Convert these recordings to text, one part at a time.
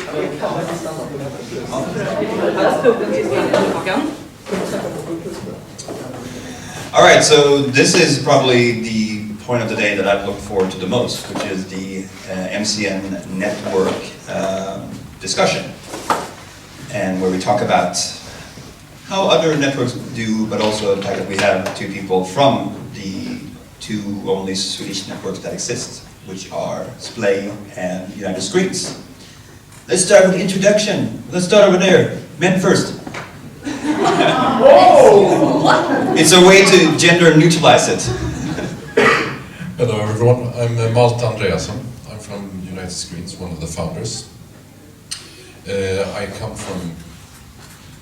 All right, so this is probably the point of the day that I've looked forward to the most, which is the MCN network discussion, and where we talk about how other networks do, but also the fact that we have two people from the two only Swedish networks that exist, which are Splay and United Screens. Let's start with the introduction. Let's start over there. Men first. It's a way to gender neutralize it. Hello everyone, I'm Malte Andreasson. I'm from United Screens, one of the founders. I come from,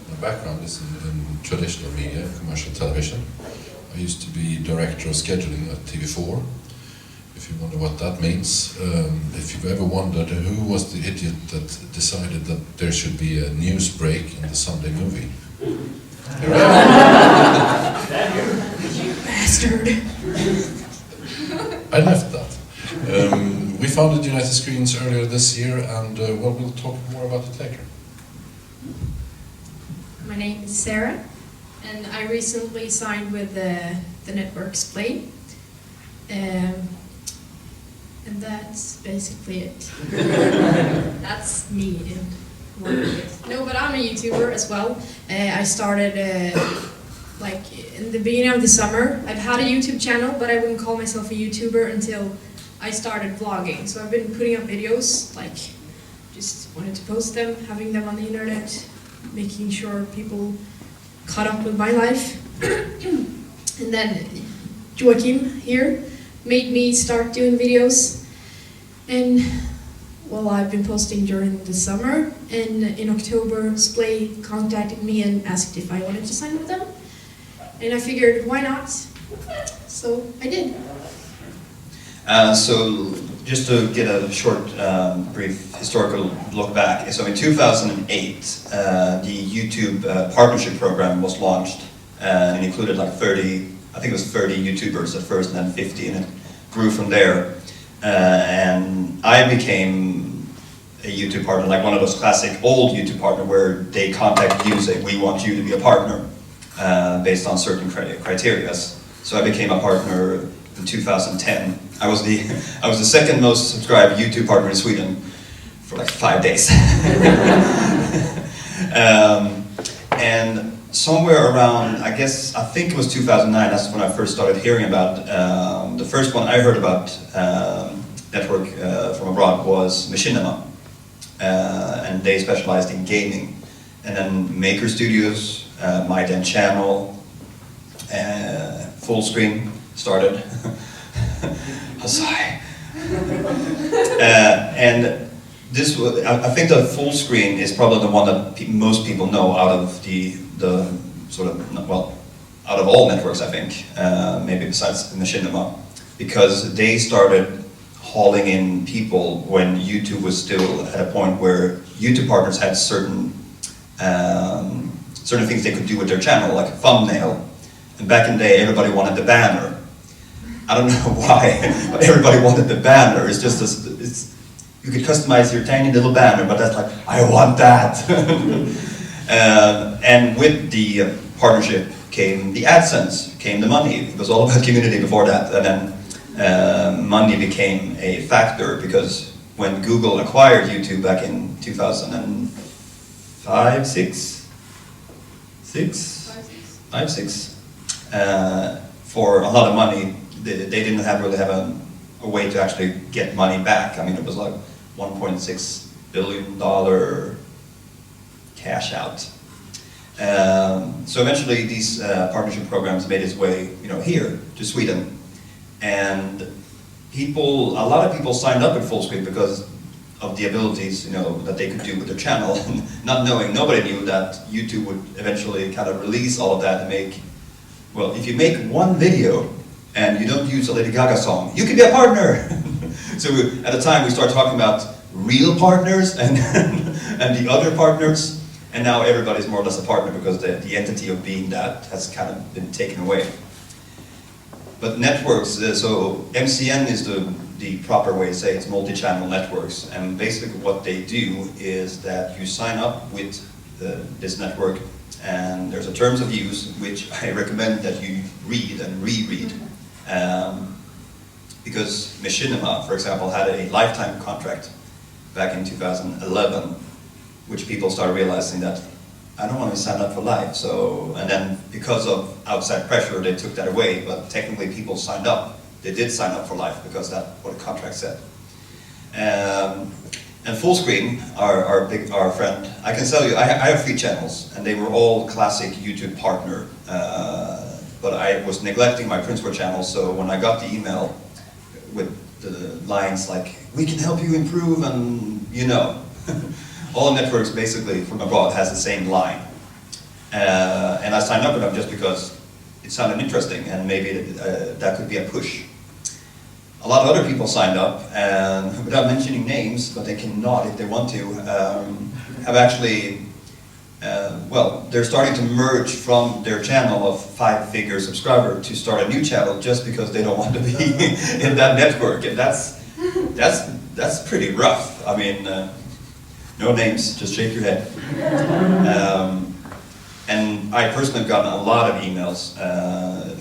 my background is in traditional media, commercial television. I used to be director of scheduling at TV4, if you wonder what that means. If you've ever wondered who was the idiot that decided that there should be a news break in the Sunday movie. Here I am. You bastard! I left that. We founded United Screens earlier this year, and well, we'll talk more about it later. My name is Sara, and I recently signed with the network Splay. And that's basically it. That's me in one minute. No, but I'm a YouTuber as well. I started like in the beginning of the summer. I've had a YouTube channel, but I wouldn't call myself a YouTuber until I started vlogging. So I've been putting up videos, like just wanted to post them, having them on the internet, making sure people caught up with my life. And then Joachim here made me start doing videos, and well, I've been posting during the summer, and in October Splay contacted me and asked if I wanted to sign with them, and I figured why not, so I did. So just to get a short, brief historical look back, so in 2008 the YouTube partnership program was launched, and it included like 30, I think it was 30 YouTubers at first, and then 50, and it grew from there. And I became a YouTube partner, like one of those classic old YouTube partner where they contact you, say, we want you to be a partner, based on certain criteria. So I became a partner in 2010. I was the second most subscribed YouTube partner in Sweden for like 5 days. And somewhere around, I think it was 2009, that's when I first started hearing about, the first one I heard about network from abroad was Machinima, and they specialized in gaming. And then Maker Studios, My Den Channel, Full Screen started. And this was, I think the Full Screen is probably the one that most people know out of the sort of, well, out of all networks, I think, maybe besides Machinima, because they started hauling in people when YouTube was still at a point where YouTube partners had certain things they could do with their channel, like a thumbnail. And back in the day, everybody wanted the banner. I don't know why, but everybody wanted the banner. It's just you could customize your tiny little banner, but that's like, I want that. And with the partnership came the AdSense, came the money. It was all about community before that, and then money became a factor, because when Google acquired YouTube back in 2005, 6, for a lot of money, they didn't really have a way to actually get money back. I mean, it was like $1.6 billion cash out. So eventually these partnership programs made its way, here to Sweden, and a lot of people signed up at Full Screen because of the abilities, that they could do with their channel, not knowing, nobody knew that YouTube would eventually kind of release all of that and make, well, if you make one video and you don't use a Lady Gaga song, you can be a partner. So at the time we started talking about real partners and the other partners, and now everybody's more or less a partner because the entity of being that has kind of been taken away. But networks, so MCN is the proper way to say it's multi-channel networks. And basically what they do is that you sign up with this network, and there's a terms of use which I recommend that you read and reread. Because Machinima, for example, had a lifetime contract back in 2011, which people started realizing that I don't want to sign up for life. So, and then because of outside pressure, they took that away, but technically people signed up. They did sign up for life because that's what the contract said. And Fullscreen, our friend, I can tell you, I have 3 channels, and they were all classic YouTube partner. But I was neglecting my principal channel, so when I got the email with the lines like, we can help you improve, and you know, all networks basically from abroad has the same line. And I signed up with them just because it sounded interesting, and maybe that could be a push. A lot of other people signed up, and without mentioning names, but they cannot if they want to, have actually, well, they're starting to merge from their channel of 5-figure subscriber to start a new channel just because they don't want to be in that network, and that's pretty rough. I mean, no names, just shake your head. And I personally have gotten a lot of emails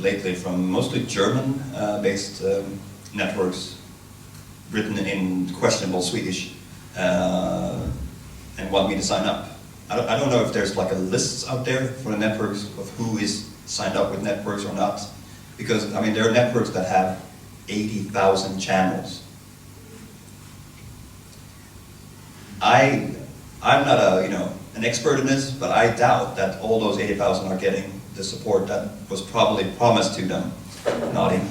lately from mostly German-based networks written in questionable Swedish and want me to sign up. I don't know if there's like a list out there for the networks of who is signed up with networks or not, because I mean there are networks that have 80,000 channels. I'm not an expert in this, but I doubt that all those 80,000 are getting the support that was probably promised to them. Nodding.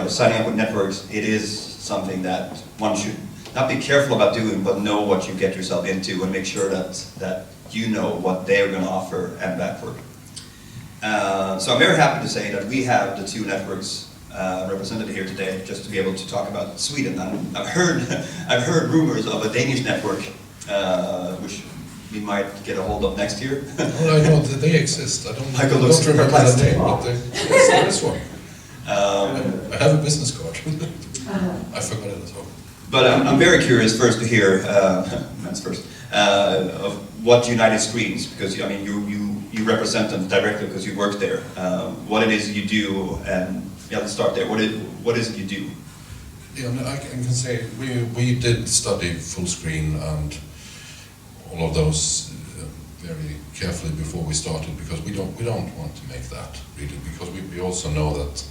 Signing up with networks, it is something that one should not be careful about doing, but know what you get yourself into and make sure that you know what they're going to offer and backward. So I'm very happy to say that we have the 2 networks represented here today, just to be able to talk about Sweden. And I've heard rumors of a Danish network, which we might get a hold of next year. Well, I know that they exist. I don't remember the the name, but there is one. I have a business card. I forgot it as well. But I'm very curious first to hear, that's first, of what United Screens, because I mean you represent them directly because you work there. What it is you do, and yeah, let's start there. What is it you do? Yeah, I can say we did study Fullscreen and all of those very carefully before we started, because we don't want to make that really, because we also know that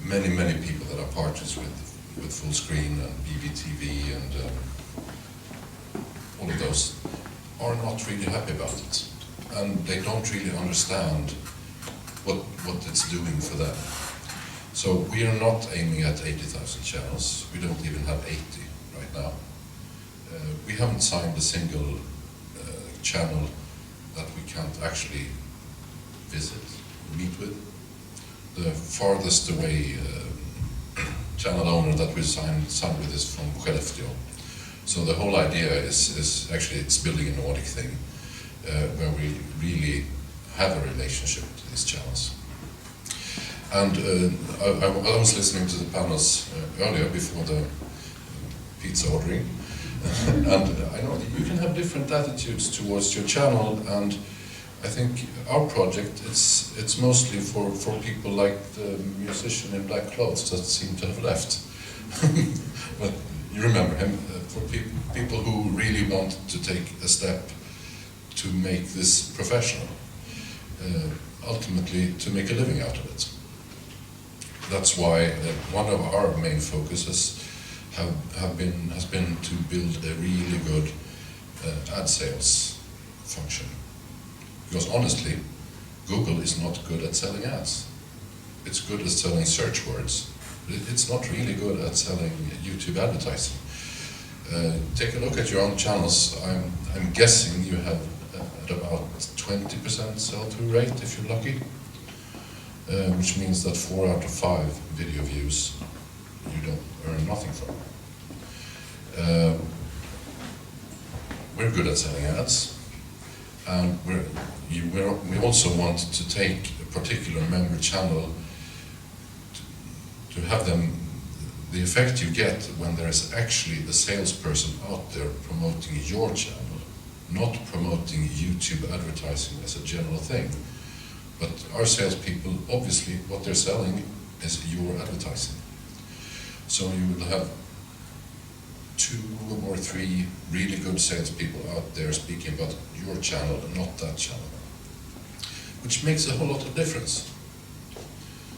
many people that are partners with Fullscreen and BBTV and all of those are not really happy about it, and they don't really understand what it's doing for them. So we are not aiming at 80,000 channels. We don't even have 80 right now. We haven't signed a single channel that we can't actually visit, meet with. The farthest away channel owner that we signed with is from Skellefteå. So the whole idea is actually it's building a Nordic thing where we really have a relationship to these channels. And I was listening to the panels earlier before the pizza ordering, and I know that you can have different attitudes towards your channel, and I think our project, it's mostly for people like the musician in black clothes that seem to have left. But you remember him, for people who really want to take a step to make this professional, ultimately to make a living out of it. That's why one of our main focuses has been to build a really good ad sales function. Because honestly, Google is not good at selling ads. It's good at selling search words. It's not really good at selling YouTube advertising. Take a look at your own channels. I'm guessing you have at about 20% sell-through rate if you're lucky, which means that 4 out of 5 video views you don't earn nothing from. We're good at selling ads, and we also want to take a particular member channel to have them, the effect you get when there is actually a salesperson out there promoting your channel, not promoting YouTube advertising as a general thing. But our salespeople, obviously, what they're selling is your advertising. So you will have 2 or 3 really good salespeople out there speaking about your channel and not that channel, which makes a whole lot of difference.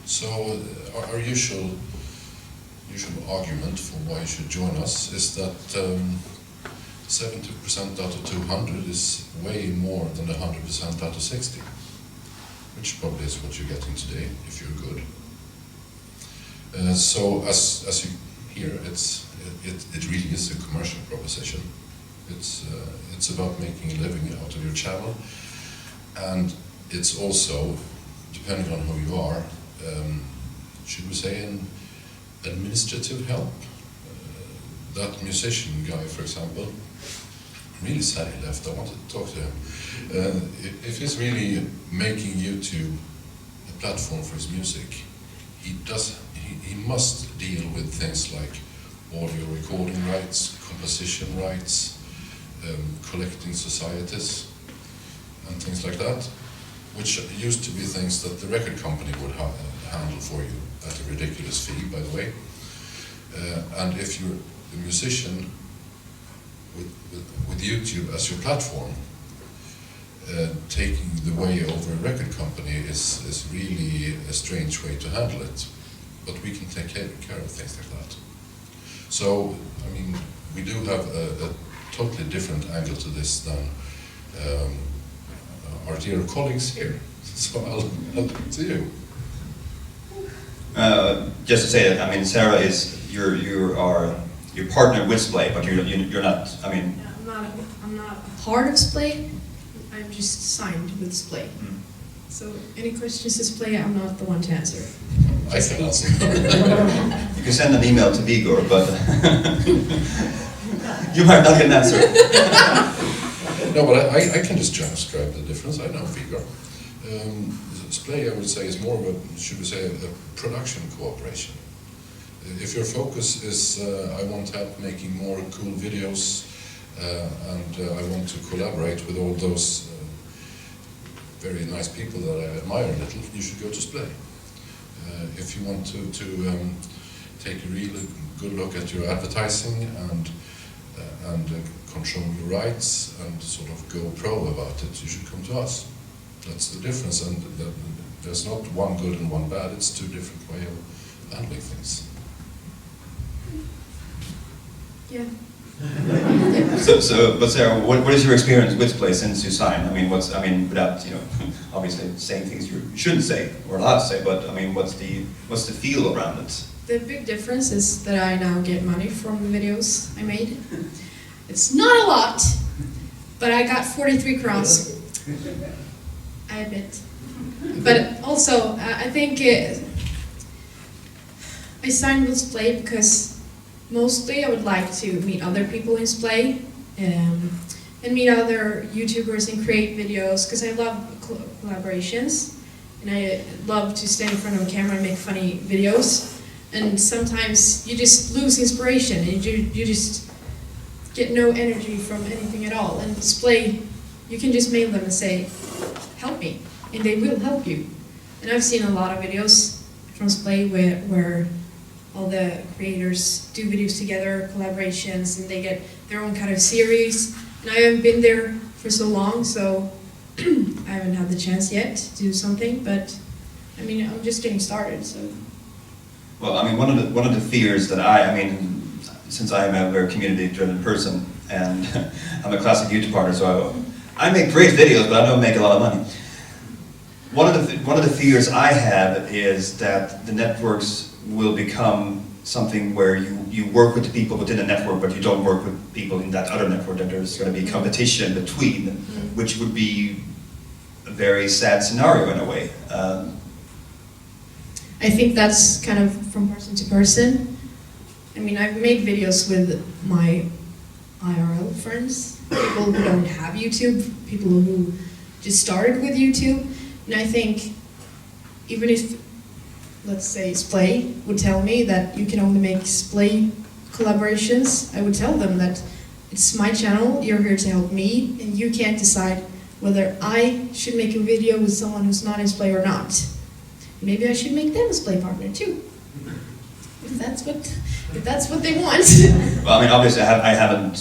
So our usual argument for why you should join us is that 70% out of 200 is way more than 100% out of 60, which probably is what you're getting today if you're good. So as you hear, it really is a commercial proposition. It's about making a living out of your channel, and it's also, depending on who you are, should we say, an administrative help. That musician guy, for example, I'm really sad he left. I wanted to talk to him. If he's really making YouTube a platform for his music, he must deal with things like audio recording rights, composition rights, collecting societies, and things like that, which used to be things that the record company would handle for you at a ridiculous fee, by the way. And if you're a musician with YouTube as your platform, taking the way over a record company is really a strange way to handle it. But we can take care of things like that. So, I mean, we do have a totally different angle to this than our dear colleagues here. So I'll to you. Just to say that, I mean, Sara is you're partnered with Splay, but you're not. I mean, yeah, I'm not a part of Splay. I'm just signed with Splay. So any questions to Splay, I'm not the one to answer. I can answer. You can send an email to Vigor, but you might not get an answer. No, but I can just describe the difference. I know Vigor. Splay, I would say, is more of a, should we say, a production cooperation. If your focus is, I want help making more cool videos, and I want to collaborate with all those very nice people that I admire a little, you should go to Splay. If you want to take a really good look at your advertising and control your rights and sort of go pro about it, you should come to us. That's the difference, and there's not one good and one bad, it's 2 different ways of handling things. Yeah. But Sara, what is your experience with Splay since you signed? I mean, without obviously saying things you shouldn't say or allowed to say, but I mean, what's the feel around it? The big difference is that I now get money from the videos I made. It's not a lot, but I got 43 crowns. I admit. But also, I think I signed with Splay because mostly I would like to meet other people in Splay and meet other YouTubers and create videos, because I love collaborations and I love to stand in front of a camera and make funny videos. And sometimes you just lose inspiration and you just get no energy from anything at all. And Splay, you can just mail them and say, help me, and they will help you. And I've seen a lot of videos from Splay where all the creators do videos together, collaborations, and they get their own kind of series. And I haven't been there for so long, so I haven't had the chance yet to do something, but I mean, I'm just getting started, so. Well, I mean, one of the fears that I mean, since I am a very community-driven person, and I'm a classic YouTube partner, so I make great videos, but I don't make a lot of money. One of the fears I have is that the networks will become something where you work with the people within the network, but you don't work with people in that other network, that there's going to be competition between, which would be a very sad scenario in a way. I think that's kind of from person to person. I mean, I've made videos with my IRL friends, people who don't have YouTube, people who just started with YouTube, and I think even if let's say Splay, would tell me that you can only make Splay collaborations, I would tell them that it's my channel, you're here to help me, and you can't decide whether I should make a video with someone who's not in Splay or not. Maybe I should make them a Splay partner too, if that's what they want. Well, I mean, obviously, I haven't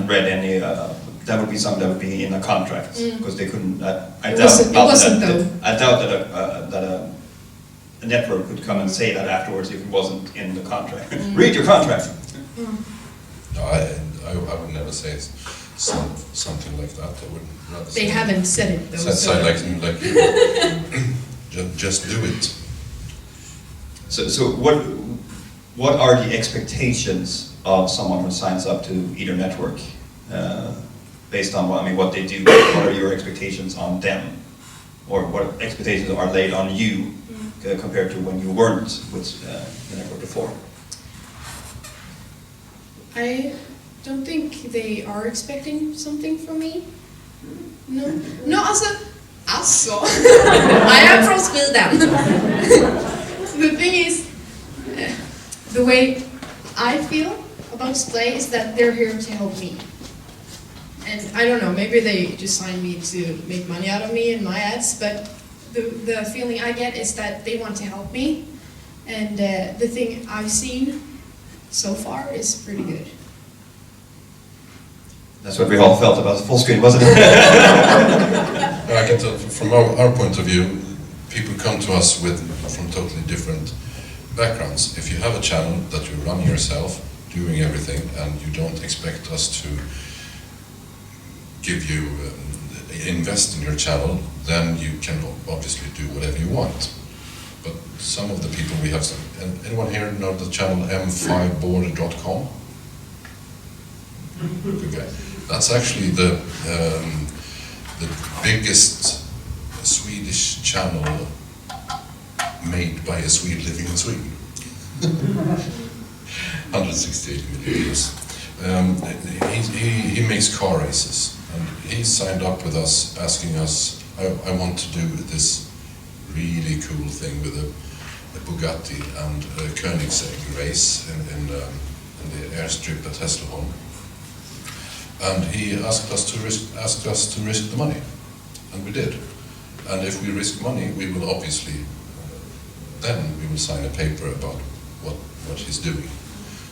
read any. That would be something that would be in a contract because they couldn't. I doubt that a network could come and say that afterwards if it wasn't in the contract. Read your contract. No, I would never say something like that. I would rather they haven't said it though. Say like just do it. So what are the expectations of someone who signs up to either network, based on what they do? What are your expectations on them, or what expectations are laid on you compared to when you weren't with the network before? I don't think they are expecting something from me. No, alltså. I am from Sweden. The thing is, the way I feel about Splay is that they're here to help me. And I don't know, maybe they just signed me to make money out of me and my ads, but the feeling I get is that they want to help me. And the thing I've seen so far is pretty good. That's what we all felt about the full screen, wasn't it? I can tell from our point of view, people come to us from totally different backgrounds. If you have a channel that you run yourself, doing everything, and you don't expect us to give you, invest in your channel, then you can obviously do whatever you want. But some of the people we have, anyone here know the channel m5board.com? Okay. That's actually the biggest Swedish channel made by a Swede living in Sweden. 168 million views. He makes car races, and he signed up with us asking us, I want to do this really cool thing with a Bugatti and a Koenigsegg race in the airstrip at Hässleholm. And he asked us to risk the money, and we did. And if we risk money, we will obviously then we will sign a paper about what he's doing.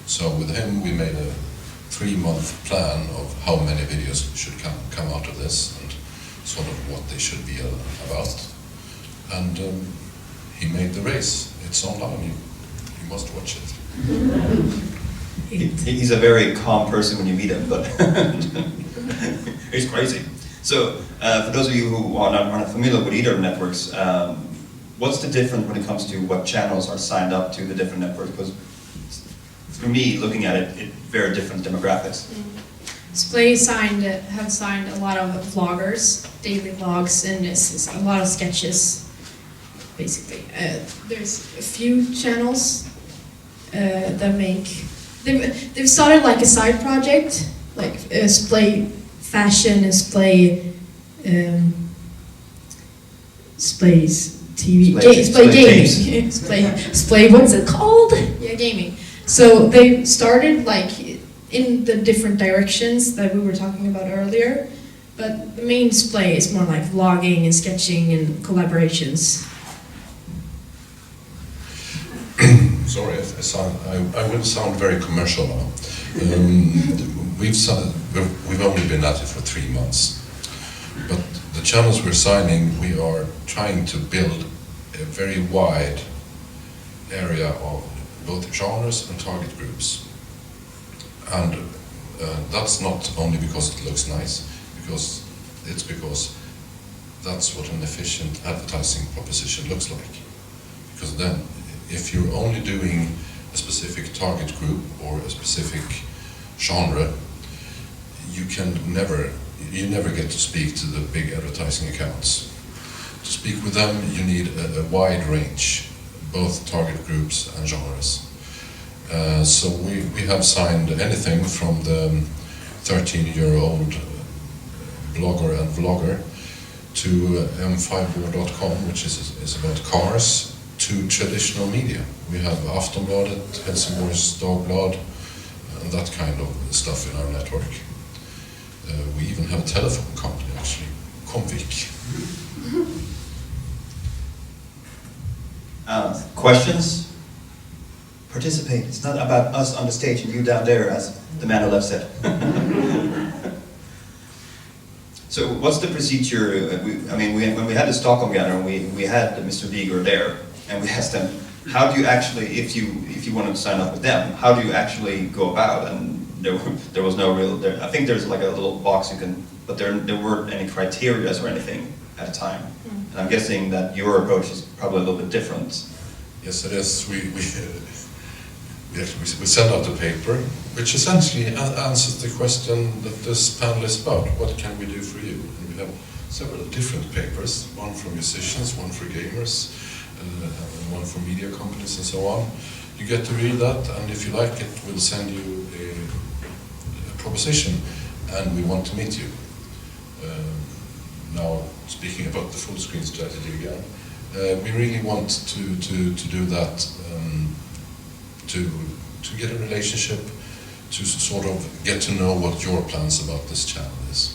So with him, we made a 3-month plan of how many videos should come out of this and sort of what they should be about. And he made the race. It's online. You must watch it. He's a very calm person when you meet him, but he's crazy. So, for those of you who are not familiar with either networks, what's the difference when it comes to what channels are signed up to the different networks? Because for me, looking at it, very different demographics. Splay have signed a lot of vloggers, daily vlogs, and a lot of sketches, basically. There's a few channels that make... They've started like a side project, like Splay Fashion and Splay Splay's TV, Splay Gaming, Splay what's it called? Yeah, gaming. So they started like in the different directions that we were talking about earlier, but the main Splay is more like vlogging and sketching and collaborations. Sorry, I will sound very commercial now. We've only been at it for 3 months, but the channels we're signing, we are trying to build a very wide area of both genres and target groups. And that's not only because it looks nice, because that's what an efficient advertising proposition looks like. Because then, if you're only doing a specific target group or a specific genre, you never get to speak to the big advertising accounts. To speak with them, you need a wide range, both target groups and genres. So we have signed anything from the 13-year-old blogger and vlogger to m5board.com, which is about cars, to traditional media. We have Aftonbladet, Helsingborgs Dagblad, and that kind of stuff in our network. We even have a telephone company, actually, Comvik. Questions? Participate. It's not about us on the stage and you down there, as the man on the left said. So what's the procedure? When we had the Stockholm gathering, we had Mr. Vigor there, and we asked them, how do you actually, if you wanted to sign up with them, how do you actually go about? And there was no real, I think there's like a little box you can, but there weren't any criteria or anything at the time. And I'm guessing that your approach is probably a little bit different. Yes, it is. We send out a paper, which essentially answers the question that this panel is about. What can we do for you? And we have several different papers, one for musicians, one for gamers, and one for media companies and so on. You get to read that, and if you like it, we'll send you a proposition, and we want to meet you. Now, speaking about the full screen strategy again, we really want to do that, to get a relationship, to sort of get to know what your plans about this channel is.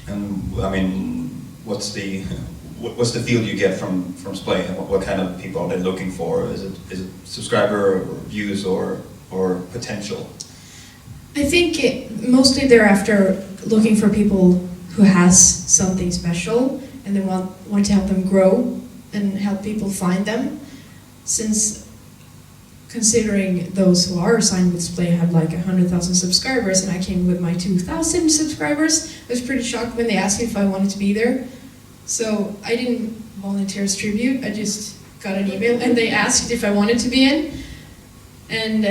And I mean, what's the field you get from Splay? What kind of people are they looking for? Is it subscriber or views or potential? I think mostly they're after looking for people who has something special, and they want to help them grow and help people find them. Since considering those who are signed with Splay have like 100,000 subscribers, and I came with my 2,000 subscribers, I was pretty shocked when they asked me if I wanted to be there. So I didn't volunteer as tribute, I just got an email and they asked if I wanted to be in. And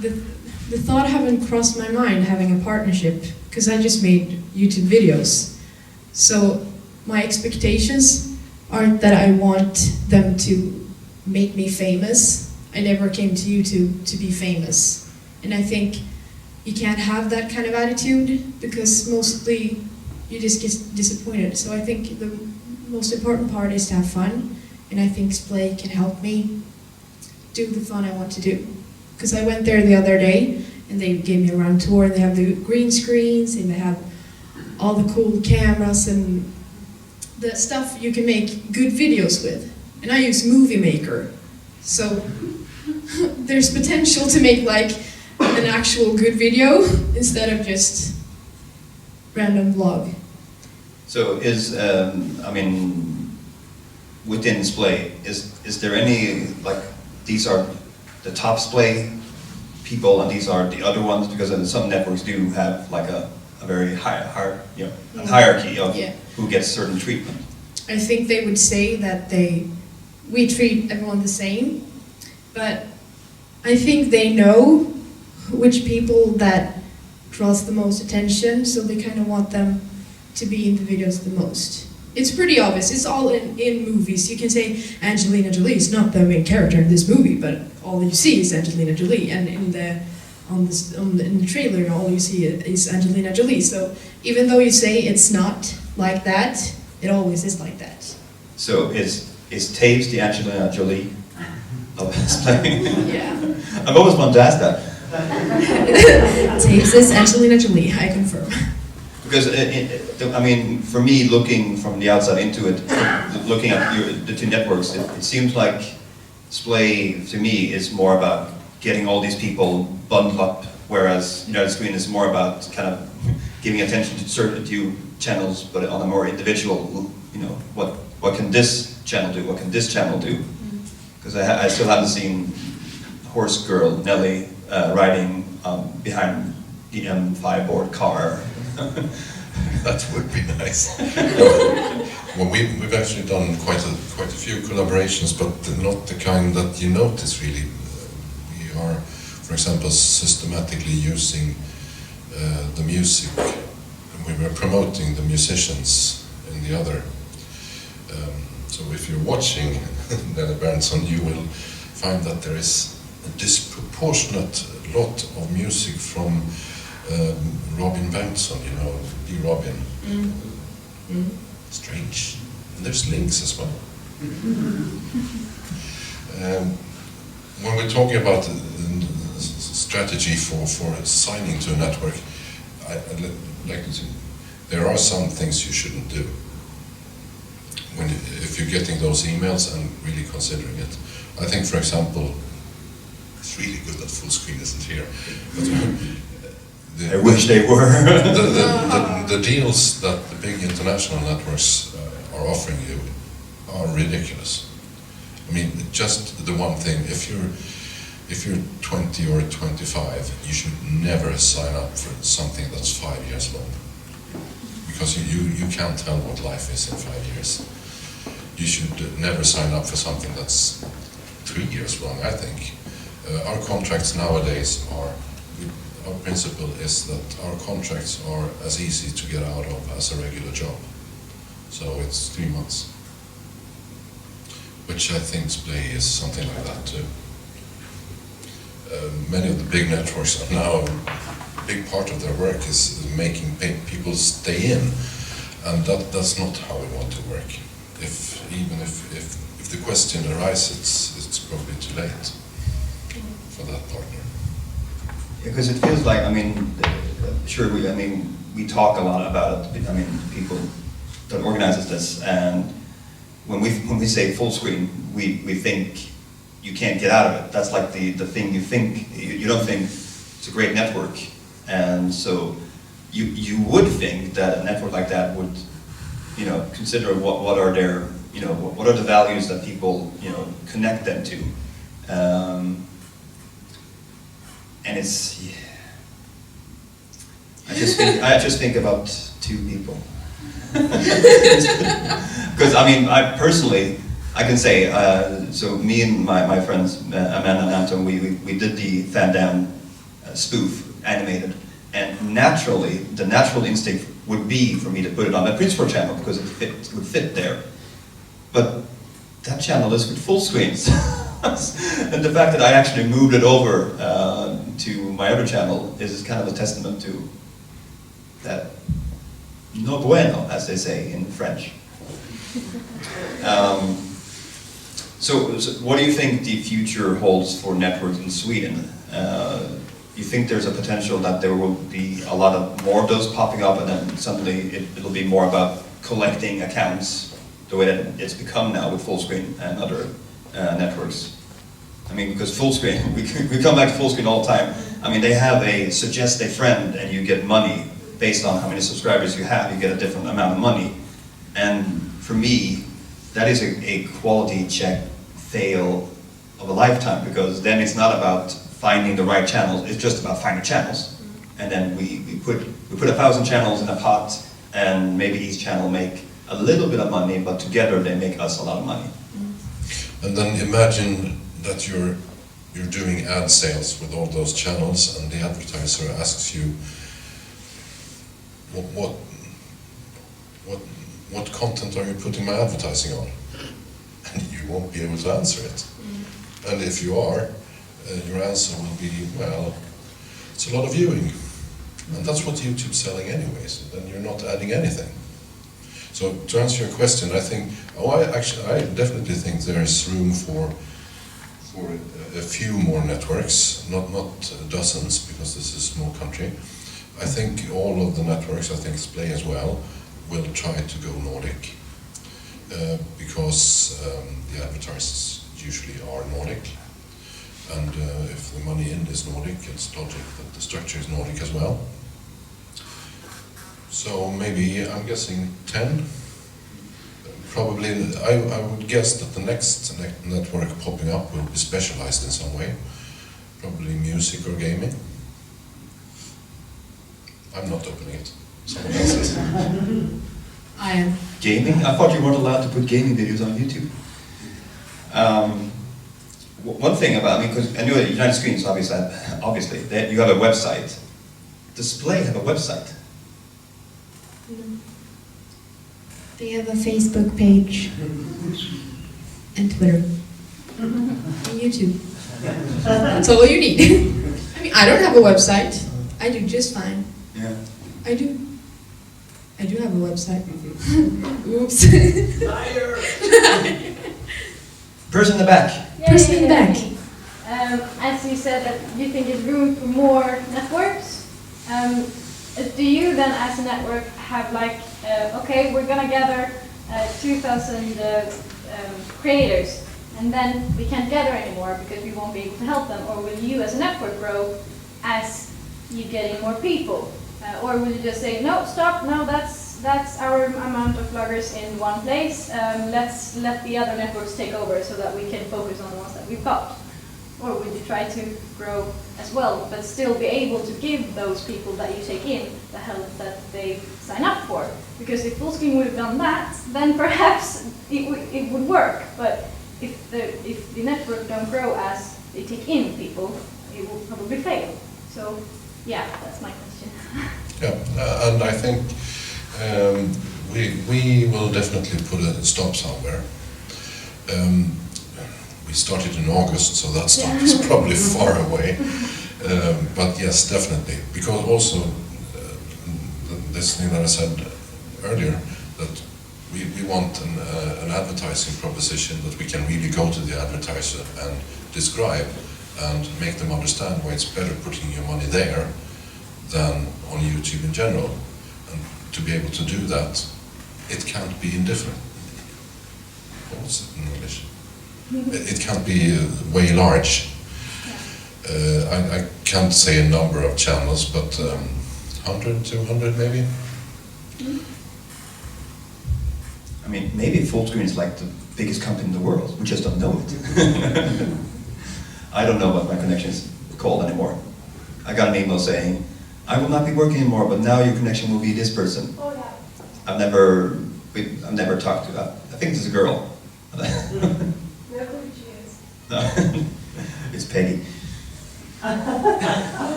the thought haven't crossed my mind having a partnership, because I just made YouTube videos. So my expectations aren't that I want them to make me famous. I never came to YouTube to be famous. And I think you can't have that kind of attitude, because mostly you just get disappointed. So I think the most important part is to have fun, and I think Splay can help me do the fun I want to do. Because I went there the other day, and they gave me a round tour, and they have the green screens, and they have all the cool cameras, and the stuff you can make good videos with. And I use Movie Maker. So there's potential to make like an actual good video instead of just random vlog. So within Splay, is there any, like, these are the top Splay people and these are the other ones? Because some networks do have like a very hierarchy of who gets certain treatment. I think they would say that we treat everyone the same, but I think they know which people that draws the most attention, so they kind of want them to be in the videos the most. It's pretty obvious, it's all in movies. You can say Angelina Jolie is not the main character in this movie, but all you see is Angelina Jolie, and in the trailer all you see is Angelina Jolie. So even though you say it's not like that, it always is like that. So is Taves the Angelina Jolie of Splay? Yeah. I've always wanted to ask that. Taves is Angelina Jolie, I confirm. Because, for me, looking from the outside into it, looking at the two networks, it seems like Splay, to me, is more about getting all these people bundled up, whereas United Screen is more about kind of giving attention to certain few channels, but on a more individual, what can this channel do, what can this channel do? Because I still haven't seen Horse Girl Nelly riding behind the M5 board car. That would be nice. Well, we've actually done quite a few collaborations, but not the kind that you notice really. We are, for example, systematically using the music. We were promoting the musicians in the other. So if you're watching Nelly Berntsson, you will find that there is a disproportionate lot of music from Robin Bengtsson, D. Robin. Strange. And there's links as well. When we're talking about the strategy for signing to a network, I'd like to say there are some things you shouldn't do. If you're getting those emails and really considering it. I think, for example, it's really good that full screen isn't here. But I wish they were. the deals that the big international networks are offering you are ridiculous. I mean, just the one thing, if you're 20 or 25, you should never sign up for something that's 5 years long. Because you can't tell what life is in 5 years. You should never sign up for something that's 3 years long, I think. Our contracts nowadays our principle is that our contracts are as easy to get out of as a regular job. So it's 3 months. Which I think Splay is something like that too. Many of the big networks are now, a big part of their work is making people stay in, and that's not how we want to work. Even if the question arises, it's probably too late for that partner. Because it feels like, I mean, sure, we talk a lot about it. I mean, people that organizes this, and when we say full screen, we think you can't get out of it. That's like the thing you think. You don't think it's a great network, and so you would think that a network like that would, consider what are their, what are the values that people, connect them to, and it's. I just think about two people. Because I personally, I can say, so me and my friends Amanda and Anton, we did the Fan Down spoof animated, and naturally the natural instinct would be for me to put it on my Principal channel because it would fit there. But that channel is with full screens, and the fact that I actually moved it over to my other channel is kind of a testament to that. No bueno, as they say in French. So what do you think the future holds for networks in Sweden? You think there's a potential that there will be a lot of more of those popping up, and then suddenly it'll be more about collecting accounts, the way that it's become now with full screen and other networks? I mean, because full screen, we come back to full screen all the time. I mean, they have a suggest a friend and you get money. Based on how many subscribers you have, you get a different amount of money. And for me, that is a quality check fail of a lifetime, because then it's not about finding the right channels, it's just about finding channels. And then we put 1,000 channels in a pot, and maybe each channel make a little bit of money, but together they make us a lot of money. And then imagine that you're doing ad sales with all those channels, and the advertiser asks you, what content are you putting my advertising on? And you won't be able to answer it. And if you are, your answer will be, well, it's a lot of viewing. And that's what YouTube's selling anyways, then you're not adding anything. So to answer your question, I think, I definitely think there is room for a few more networks, not dozens, because this is a small country. I think all of the networks, I think Splay as well, will try to go Nordic, because the advertisers usually are Nordic, and if the money in is Nordic, it's logic that the structure is Nordic as well. So maybe, I'm guessing 10. Probably, I would guess that the next network popping up will be specialized in some way, probably music or gaming. I'm not opening it. Someone else is. I am. Gaming? I thought you weren't allowed to put gaming videos on YouTube. One thing about, because I knew at United Screens, obviously, you have a website. Does Splay have a website? No. They have a Facebook page and Twitter and YouTube. That's all you need. I mean, I don't have a website. I do just fine. Yeah. I do. I do have a website. Oops. Person in the back. Person in the back. As you said that you think there's room for more networks, do you then as a network have like, okay, we're gonna gather 2,000 creators and then we can't gather anymore because we won't be able to help them, or will you as a network grow as you getting more people? Or will you just say, no, stop, no, that's our amount of vloggers in one place, let's let the other networks take over so that we can focus on the ones that we've got? Or would you try to grow as well, but still be able to give those people that you take in the help that they sign up for? Because if Fullscreen would have done that, then perhaps it would work. But if the network don't grow as they take in people, it will probably fail. So yeah, that's my question. Yeah, and I think we will definitely put a stop somewhere. We started in August, so that stop is probably far away. But yes, definitely, because also this thing that I said earlier, that we want an advertising proposition that we can really go to the advertiser and describe and make them understand why it's better putting your money there than on YouTube in general. And to be able to do that, it can't be indifferent. What's it in English? It can't be way large. I can't say a number of channels, but 100, 200 maybe? I mean, maybe Fullscreen is like the biggest company in the world. We just don't know it. I don't know what my connection is called anymore. I got an email saying, I will not be working anymore, but now your connection will be this person. Oh yeah. I've never talked to her. I think it's a girl. No, it's Peggy.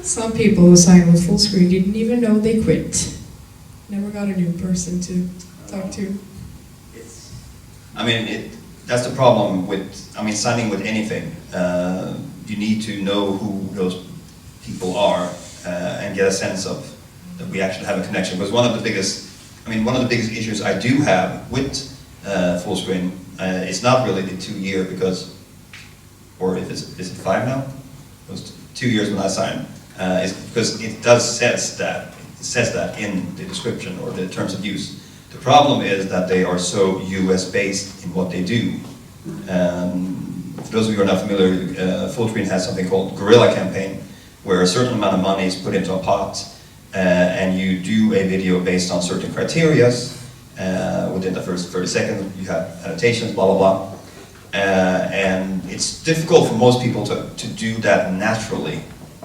Some people who signed with Fullscreen didn't even know they quit. Never got a new person to talk to. I mean, that's the problem with, signing with anything. You need to know who those people are and get a sense of that we actually have a connection. Because one of the biggest issues I do have with Fullscreen, it's not really the 2 year because, or is it 5 now? It was 2 years when I signed. It's because it says that in the description or the terms of use. The problem is that they are so US based in what they do. For those of you who are not familiar, Fullscreen has something called guerrilla campaign, where a certain amount of money is put into a pot and you do a video based on certain criteria. Within the first 30 seconds, you have annotations, blah, blah, blah. And it's difficult for most people to do that naturally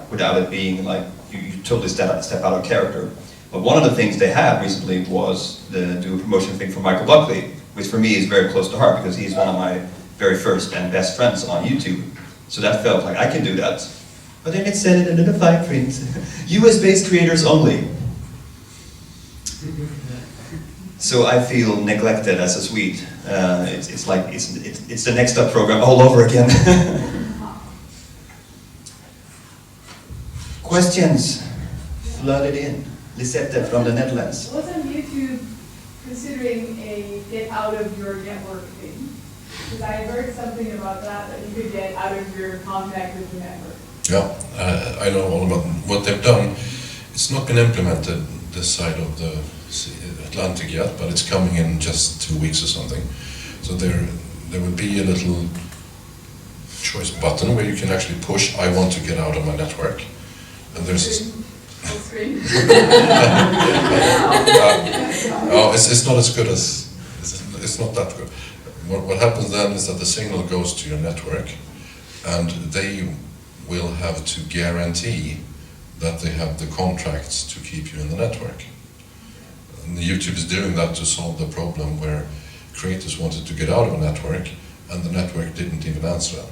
without it being like you totally step out of character. But one of the things they had recently was do a promotion thing for Michael Buckley, which for me is very close to heart because he's one of my very first and best friends on YouTube. So that felt like I can do that. But then it said it in the fine print, US-based creators only. So I feel neglected as a Swede. It's like it's the Next Up program all over again. Questions flooded in. Lisette from the Netherlands. Wasn't YouTube considering a get out of your network thing? Because I heard something about that you could get out of your contact with the network. Yeah, I know all about what they've done. It's not been implemented this side of the Atlantic yet, but it's coming in just 2 weeks or something. So there will be a little choice button where you can actually push, I want to get out of my network. And there's Full screen. it's not as good as, it's not that good. What happens then is that the signal goes to your network and they will have to guarantee that they have the contracts to keep you in the network. And YouTube is doing that to solve the problem where creators wanted to get out of a network and the network didn't even answer them.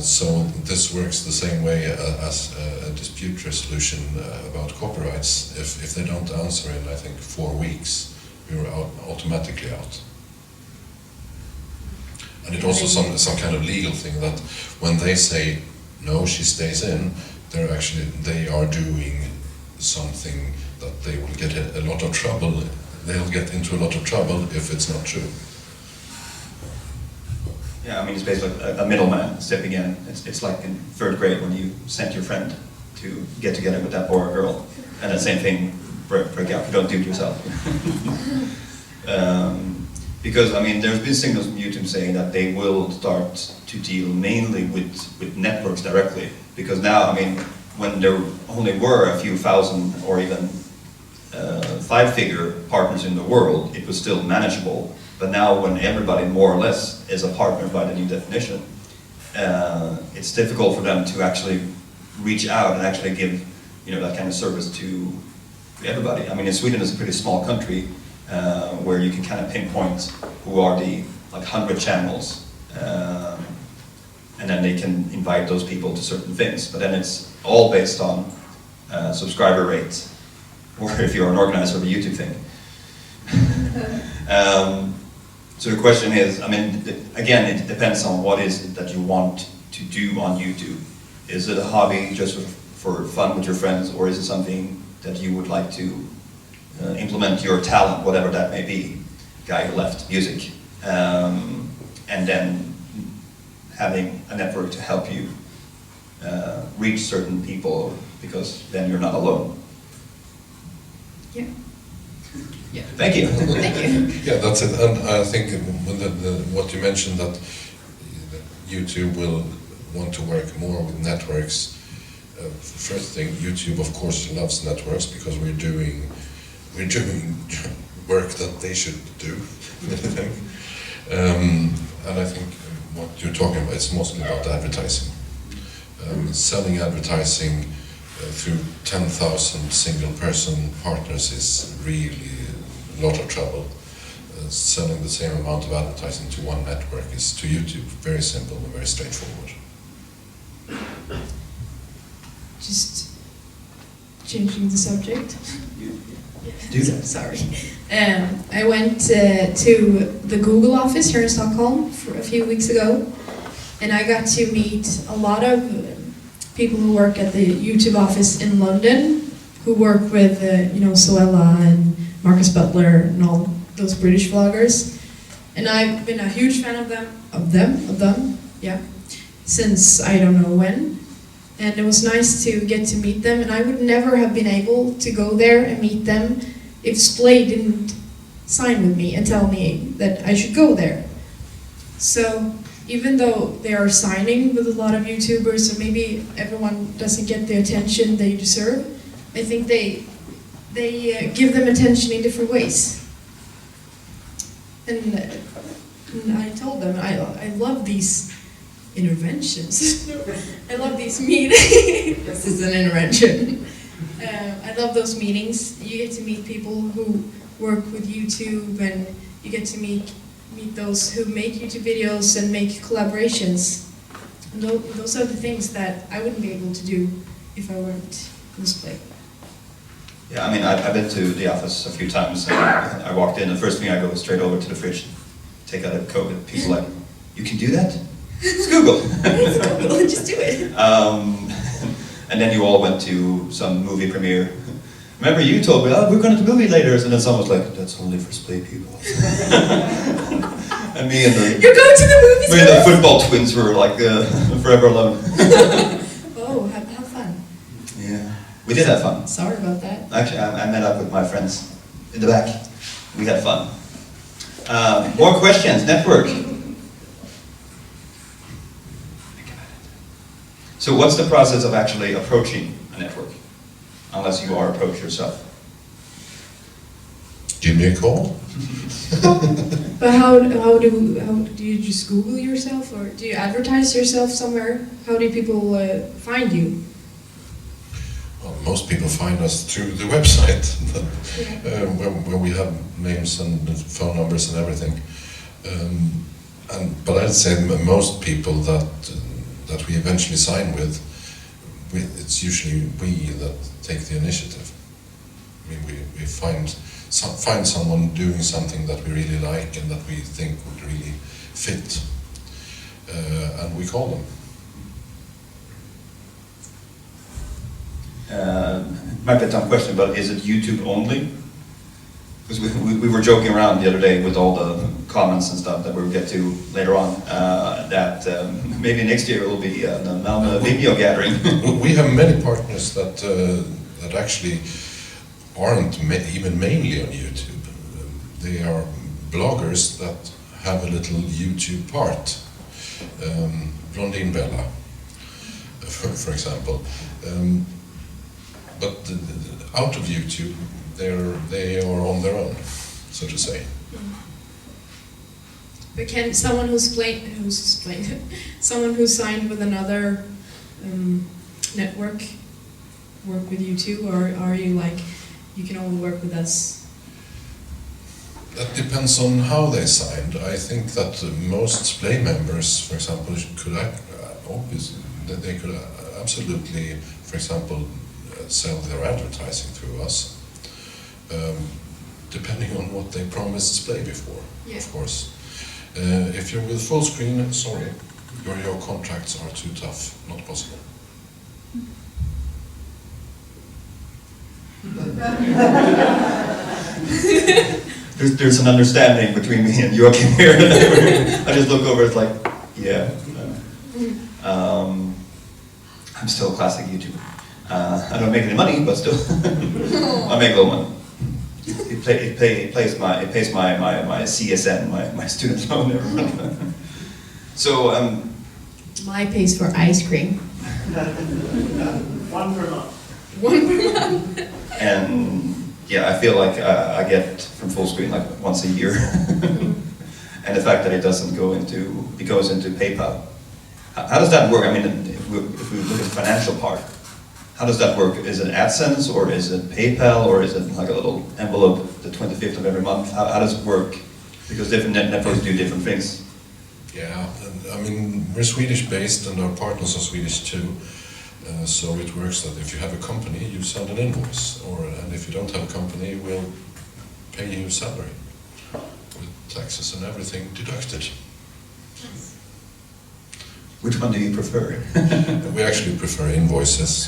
So this works the same way as a dispute resolution about copyrights. If they don't answer in, I think, 4 weeks, you're automatically out. And it also some kind of legal thing that when they say no, she stays in, they are doing something that they will get a lot of trouble. They'll get into a lot of trouble if it's not true. Yeah, I mean, it's basically a middleman stepping in. It's like in 3rd grade when you sent your friend to get together with that boy or girl, and the same thing break out. You don't do it yourself. Because, I mean, there's been signals from YouTube saying that they will start to deal mainly with networks directly. Because now, I mean, when there only were a few thousand or even 5-figure partners in the world, it was still manageable. But now when everybody more or less is a partner by the new definition, it's difficult for them to actually reach out and actually give, you know, that kind of service to everybody. I mean, in Sweden it's a pretty small country where you can kind of pinpoint who are the like 100 channels, and then they can invite those people to certain things. But then it's all based on subscriber rate, or if you're an organizer of a YouTube thing. So the question is, I mean, again, it depends on what is it that you want to do on YouTube. Is it a hobby just for fun with your friends, or is it something that you would like to implement your talent, whatever that may be? Guy who left music, and then having a network to help you reach certain people, because then you're not alone. Yeah. Yeah. Thank you. Thank you. Yeah, that's it. And I think what you mentioned, that YouTube will want to work more with networks. First thing, YouTube of course loves networks because we're doing work that they should do. And I think what you're talking about, it's mostly about advertising. Selling advertising through 10,000 single-person partners is really a lot of trouble. Selling the same amount of advertising to one network is, to YouTube, very simple and very straightforward. Just changing the subject. Do So, sorry. I went to the Google office here in Stockholm for a few weeks ago, and I got to meet a lot of people who work at the YouTube office in London, who work with you know, Zoella and Marcus Butler and all those British vloggers. And I've been a huge fan of them, yeah, since I don't know when. And it was nice to get to meet them, and I would never have been able to go there and meet them if Splay didn't sign with me and tell me that I should go there. So even though they are signing with a lot of YouTubers, and maybe everyone doesn't get the attention they deserve, I think they give them attention in different ways. And I told them I love these interventions. I love these meetings. This is an intervention. I love those meetings. You get to meet people who work with YouTube, and you get to meet those who make YouTube videos and make collaborations. And those are the things that I wouldn't be able to do if I weren't in Splay. Yeah, I mean, I've been to the office a few times, and I walked in, the first thing I go straight over to the fridge, take out a Coke, and people are like, you can do that? It's Google. It's Google, just do it. And then you all went to some movie premiere. Remember, you told me, oh, we're going to the movie later, and then someone was like, that's only for Splay people. And me and the... You're going to the movies? Me and the football twins were like forever alone. Oh, have fun. Yeah, we did have fun. Sorry about that. Actually, I met up with my friends in the back. We had fun. More questions, network. So what's the process of actually approaching a network? Unless you are approached yourself. Give me a call. But how do you just Google yourself, or do you advertise yourself somewhere? How do people find you? Well, most people find us through the website, where we have names and phone numbers and everything. But I'd say most people that we eventually sign with, it's usually we that take the initiative. I mean, we find someone doing something that we really like and that we think would really fit, and we call them. might be a tough question, but is it YouTube only? Because we were joking around the other day with all the comments and stuff that we'll get to later on, that maybe next year it will be the Malmö video gathering. We have many partners that that actually aren't even mainly on YouTube. They are bloggers that have a little YouTube part. Blondine Bella, for example. But out of YouTube, they are on their own, so to say. But can someone someone who's signed with another network work with you too, or are you like, you can only work with us? That depends on how they signed. I think that most Splay members, for example, could obviously they could absolutely, for example, sell their advertising through us, depending on what they promised Splay before, Yeah. of course. If you're with full screen, sorry, your contracts are too tough, not possible. There's an understanding between me and Joachim here. I just look over, it's like, yeah. I'm still a classic YouTuber. I don't make any money, but still, I make a little money. It pays my CSN, my student loan every month. So, My pays for ice cream. One per month. One per month. and yeah, I feel like I get from full screen like once a year. And the fact that it doesn't go into, it goes into PayPal. How does that work? I mean, if we look at the financial part, how does that work? Is it AdSense, or is it PayPal, or is it like a little envelope the 25th of every month? How does it work? Because different networks do different things. Yeah, and, I mean, we're Swedish-based and our partners are Swedish too. So it works that if you have a company, you send an invoice, and if you don't have a company, we'll pay you salary with taxes and everything deducted. Which one do you prefer? We actually prefer invoices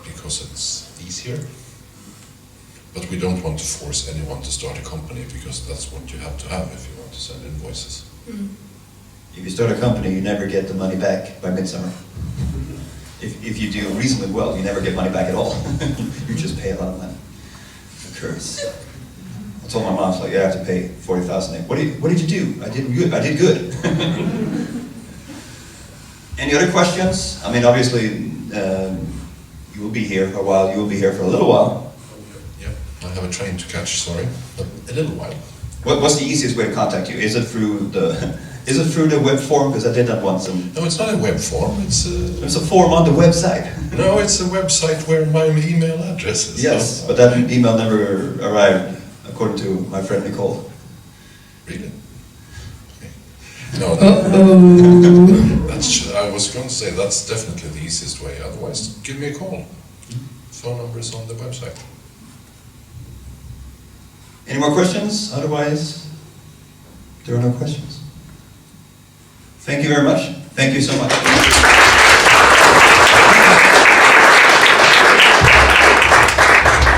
because it's easier. But we don't want to force anyone to start a company, because that's what you have to have if you want to send invoices. If you start a company, you never get the money back by midsummer. If you do reasonably well, you never get money back at all. You just pay a lot of money. A curse. I told my mom, like, I have to pay 40,000. What did you do? I did good. I did good. Any other questions? I mean, obviously, you will be here for a while. You will be here for a little while. Yeah, I have a train to catch, sorry, but a little while. What's the easiest way to contact you? Is it through the web form? Because I did that once. And No, it's not a web form, there's a form on the website. No, it's a website where my email address is. Yes, but that email never arrived, according to my friend Nicole. Really? Okay. No, that's, I was going to say that's definitely the easiest way. Otherwise, give me a call. Phone number is on the website. Any more questions? Otherwise, there are no questions. Thank you very much. Thank you so much.